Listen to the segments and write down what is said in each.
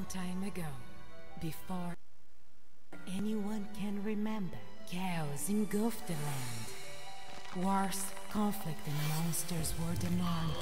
time ago, before anyone can remember, chaos engulfed the land. Wars, conflict, and monsters were the norm.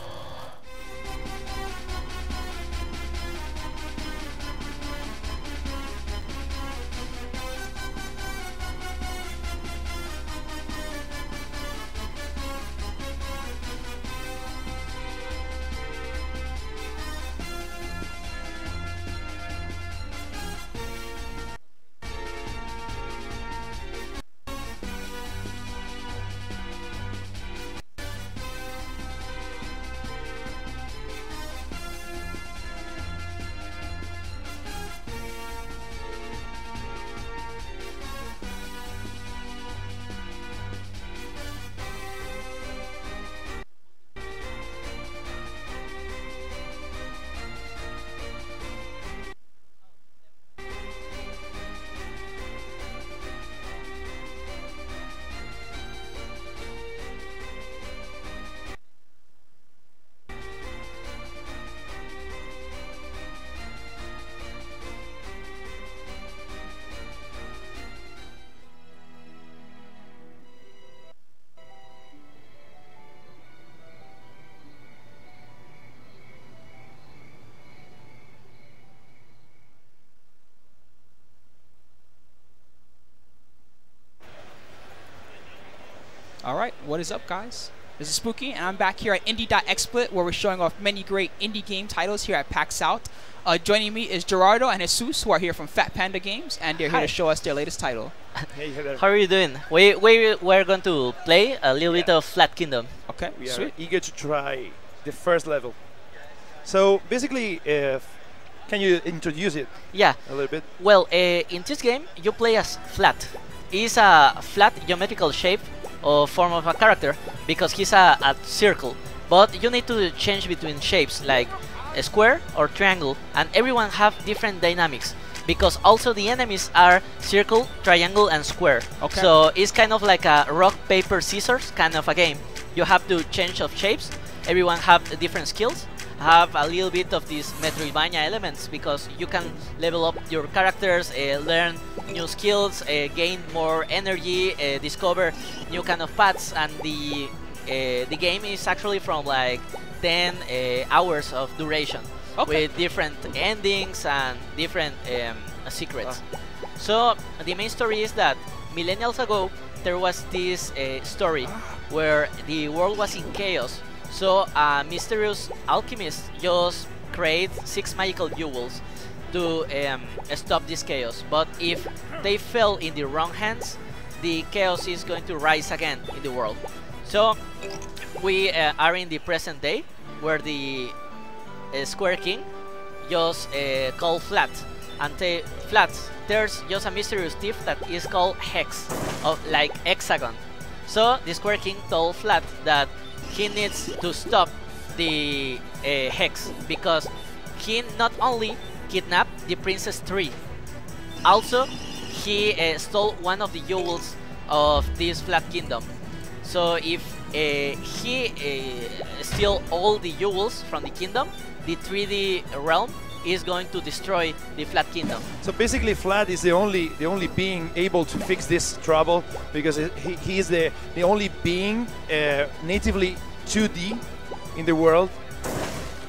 Alright, what is up, guys? This is Spooky, and I'm back here at Indie.Xplit, where we're showing off many great indie game titles here at PAX South. Joining me is Gerardo and Jesus, who are here from Fat Panda Games, and they're here to show us their latest title. Hey, hello. How are you doing? We're going to play a little bit of Flat Kingdom. Okay, We sweet. are eager to try the first level. So basically, can you introduce it Yeah. a little bit? Well, in this game, you play as Flat. He's a flat geometrical shape or form of a character because he's a circle. But you need to change between shapes like a square or triangle, and everyone have different dynamics because also the enemies are circle, triangle, and square. Okay. So it's kind of like a rock, paper, scissors kind of a game. You have to change of shapes. Everyone have different skills. Have a little bit of these Metroidvania elements because you can level up your characters, learn new skills, gain more energy, discover new kind of paths, and the game is actually from like 10 hours of duration with different endings and different secrets. So the main story is that millennials ago there was this story where the world was in chaos. So a mysterious alchemist just created 6 magical jewels to stop this chaos. But if they fell in the wrong hands, the chaos is going to rise again in the world. So we are in the present day, where the Square King just called Flat. And Flat, there's just a mysterious thief that is called Hex, like hexagon. So the Square King told Flat that he needs to stop the Hex because he not only kidnapped the Princess Tree, also he stole one of the jewels of this Flat Kingdom. So if he steal all the jewels from the kingdom, the 3D realm is going to destroy the Flat Kingdom. So basically, Flat is the only being able to fix this trouble because he is the only being natively 2D in the world,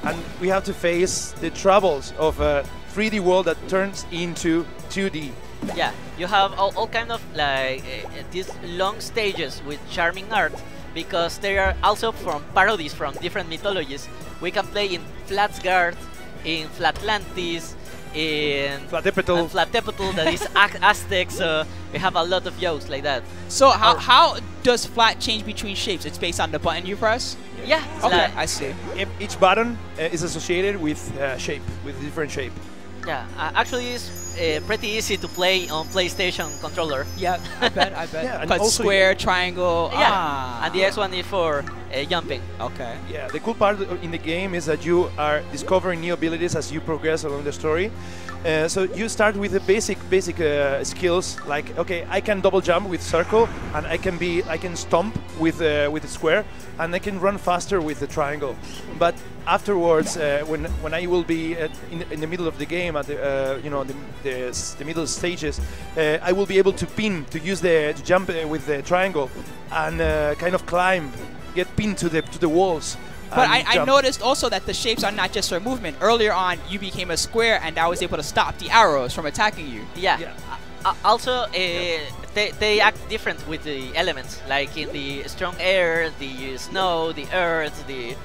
and we have to face the troubles of a 3D world that turns into 2D. Yeah, you have all kind of like these long stages with charming art because they are also from parodies from different mythologies. We can play in Flatsgard, in Flatlantis, in Flatepetal that is Aztec, so we have a lot of jokes like that. So how does Flat change between shapes? It's based on the button you press? Yeah. Okay, I see. Each button is associated with shape, with a different shape. Yeah, actually it's pretty easy to play on PlayStation controller. Yeah, I bet. Yeah, and But also square, triangle, Yeah, and the X one is for jumping. Okay. Yeah, the cool part in the game is that you are discovering new abilities as you progress along the story. So you start with the basic skills, like okay, I can double jump with circle, and I can stomp with the square, and I can run faster with the triangle. But afterwards, when I will be in the middle of the game, at the the middle stages, I will be able to pin, to use to jump with the triangle, and kind of climb, get pinned to the walls. But I noticed also that the shapes are not just for movement. Earlier on, you became a square, and that was able to stop the arrows from attacking you. Yeah. Also, they act different with the elements, like in the strong air, the snow, the earth, the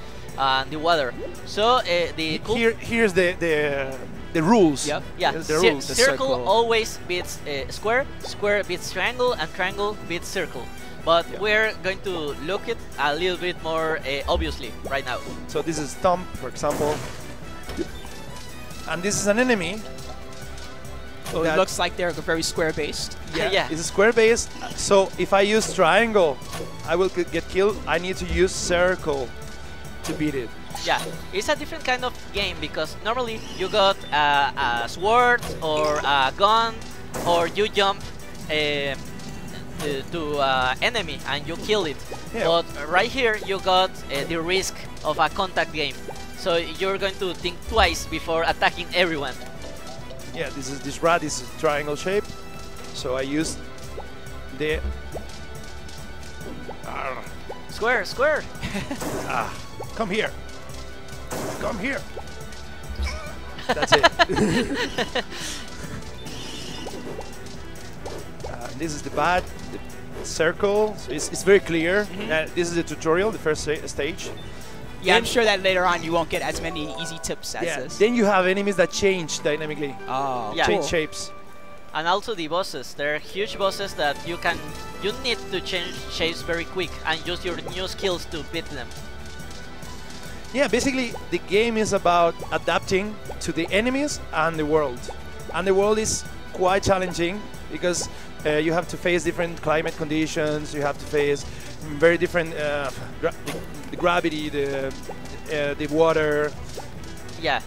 water. So the cool here's the rules. Yep. Yeah, Here's the rules. circle always beats square, square beats triangle, and triangle beats circle. But we're going to look it a little bit more obviously right now. So this is stomp, for example, and this is an enemy. So it looks like they're very square-based. Yeah. It's square-based. So if I use triangle, I will get killed. I need to use circle to beat it. Yeah, it's a different kind of game because normally you got a sword or a gun, or you jump to enemy and you kill it. Yeah. But right here you got the risk of a contact game, so you're going to think twice before attacking everyone. Yeah, this rat is a triangle shape, so I use the Square, square. come here, come here. That's it. This is the circle. So it's very clear. This is the tutorial, the first stage. Yeah, I'm sure that later on you won't get as many easy tips as this. Then you have enemies that change dynamically. Oh, Yeah. Change cool. shapes. And also the bosses. They're huge bosses that you need to change shapes very quick and use your new skills to beat them. Yeah, basically the game is about adapting to the enemies and the world. And the world is quite challenging because you have to face different climate conditions, you have to face very different the gravity, the water. Yeah.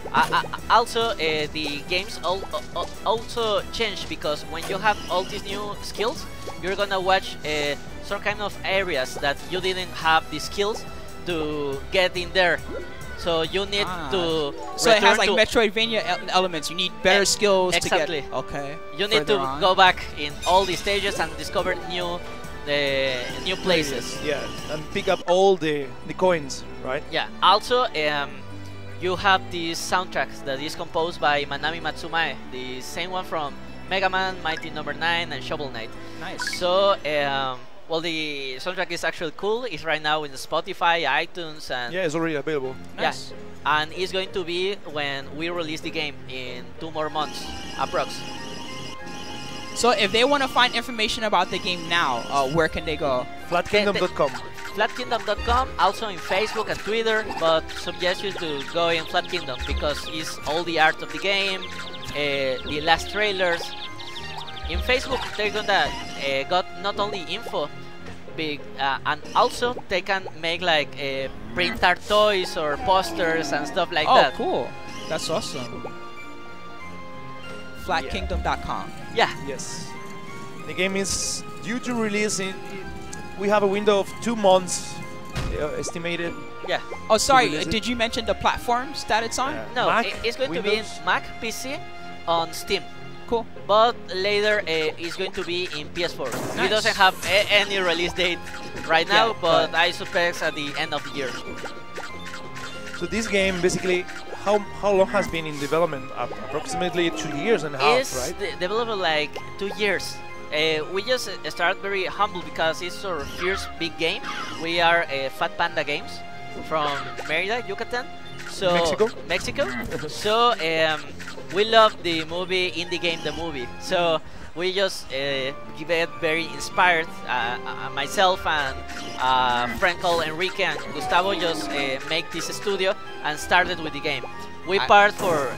Also, the games also change because when you have all these new skills, you're gonna watch some kind of areas that you didn't have the skills to get in there. So you need to. So it has like to Metroidvania elements. You need better skills exactly. to get. Okay. You need to go back in all the stages and discover new places. Yeah, and pick up all the coins, right? Yeah. Also, you have this soundtrack that is composed by Manami Matsumae, the same one from Mega Man, Mighty Number 9, and Shovel Knight. Nice. So, well, the soundtrack is actually cool. It's right now in Spotify, iTunes, and Yeah, it's already available. Nice. yeah, and it's going to be when we release the game in 2 more months, approx. So if they want to find information about the game now, where can they go? Flatkingdom.com. Flatkingdom.com, also in Facebook and Twitter, but suggest you to go in Flat Kingdom because it's all the art of the game, the last trailers. In Facebook, they're gonna got not only info, and also they can make like print art toys or posters and stuff like that. Oh, cool. That's awesome. Flatkingdom.com. Yeah. Yes. The game is due to release we have a window of 2 months estimated. Yeah. Oh, sorry. release it. Did you mention the platforms that it's on? No, Mac, it's going to be in Windows. Mac, PC, on Steam. Cool. But later it's going to be in PS4. It Nice. doesn't have any release date right now, Yeah, but I suspect at the end of the year. So this game basically, how long has been in development? Approximately 2 years and a half, It's right? developed like 2 years. We just start very humble because it's our first big game. We are Fat Panda Games from Mérida, Yucatan. So Mexico? So we love the movie Indie Game the movie. So we just get very inspired. Myself and friend called Enrique and Gustavo just make this studio and started with the game. We part for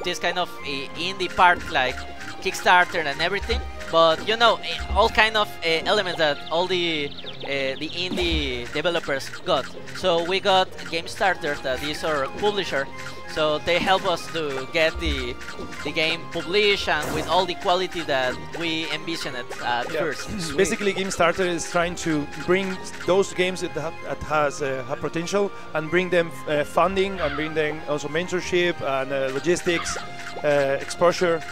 this kind of indie part like Kickstarter and everything, but you know, all kind of elements that all the indie developers got. So we got Game Starters, that is our publisher. So they help us to get the game published and with all the quality that we envisioned at first. Basically, Game Starter is trying to bring those games that have potential and bring them funding and bring them also mentorship and logistics, exposure.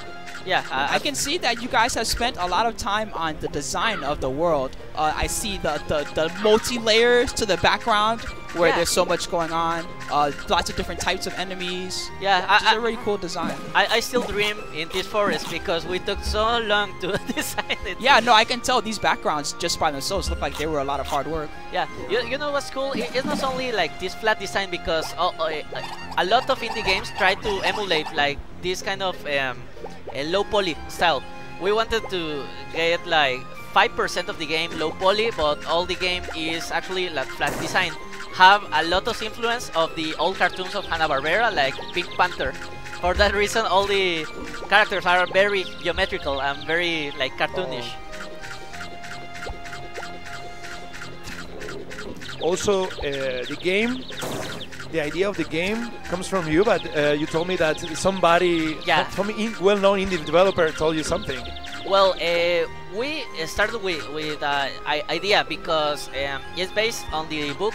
Yeah, I can see that you guys have spent a lot of time on the design of the world. I see the multi-layers to the background where there's so much going on. Lots of different types of enemies. Yeah, it's a really cool design. I still dream in this forest because we took so long to design it. Yeah, no, I can tell these backgrounds just by themselves look like they were a lot of hard work. Yeah, you know what's cool? It's not only like this flat design, because a lot of indie games try to emulate like this kind of a low poly style. We wanted to get like 5% of the game low poly, but all the game is actually like flat design. Have a lot of influence of the old cartoons of Hanna-Barbera, like Pink Panther. For that reason, all the characters are very geometrical and very like cartoonish. Also, the idea of the game comes from you, but you told me that somebody, some well-known indie developer told you something. Well, we started with an idea because it's based on the book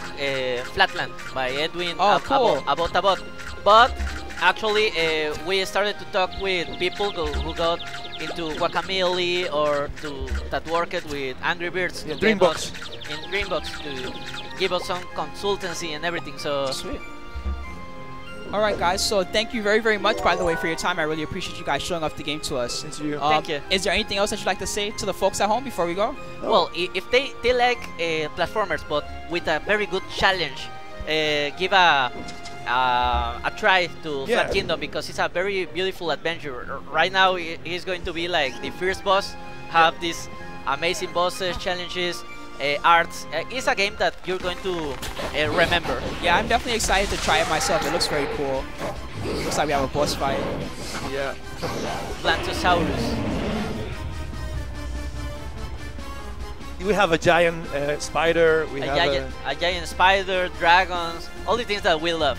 Flatland by Edwin Abbott. But actually, we started to talk with people who got into Guacamelee or that worked with Angry Birds in Dreambox to give us some consultancy and everything. So sweet. All right, guys. So thank you very, very much, by the way, for your time. I really appreciate you guys showing off the game to us. Thank you. Thank you. Is there anything else that you'd like to say to the folks at home before we go? Well, if they like platformers, but with a very good challenge, give a try to Flat Kingdom, because it's a very beautiful adventure. Right now, it's going to be like the first boss. Have these amazing bosses, challenges. Arts. It's a game that you're going to remember. Yeah, I'm definitely excited to try it myself. It looks very cool. Looks like we have a boss fight. Yeah. Blantosaurus. We have a giant spider. We have a giant spider, dragons, all the things that we love.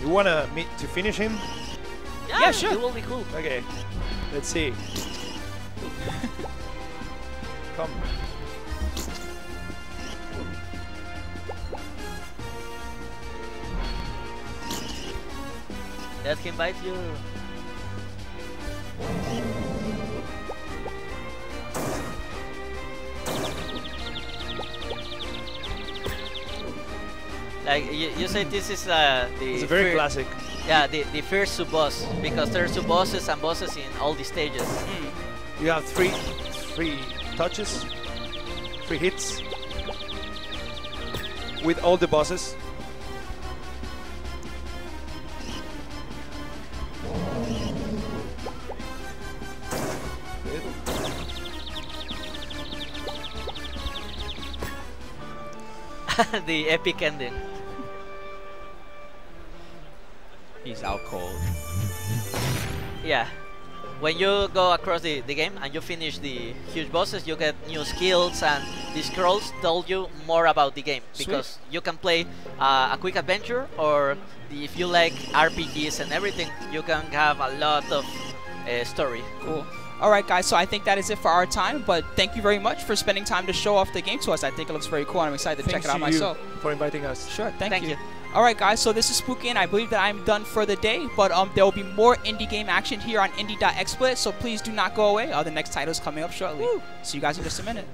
You wanna meet to finish him? Yeah, sure. It will be cool. Okay. Let's see. Come. Let him bite you. Like you say, this is it's a very classic. Yeah, the first sub-boss, because there are sub-bosses and bosses in all the stages. You have three touches, 3 hits with all the bosses. The epic ending. He's out cold. Yeah. When you go across the game and you finish the huge bosses, you get new skills, and the scrolls tell you more about the game. Sweet. Because you can play a quick adventure, or if you like RPGs and everything, you can have a lot of story. Cool. All right, guys, so I think that is it for our time, but thank you very much for spending time to show off the game to us. I think it looks very cool, and I'm excited to check it out myself. For inviting us. Sure, thank you. All right, guys, so this is Spooky, and I believe that I'm done for the day, but there will be more indie game action here on indie.xsplit, so please do not go away. The next title is coming up shortly. Woo. See you guys in just a minute.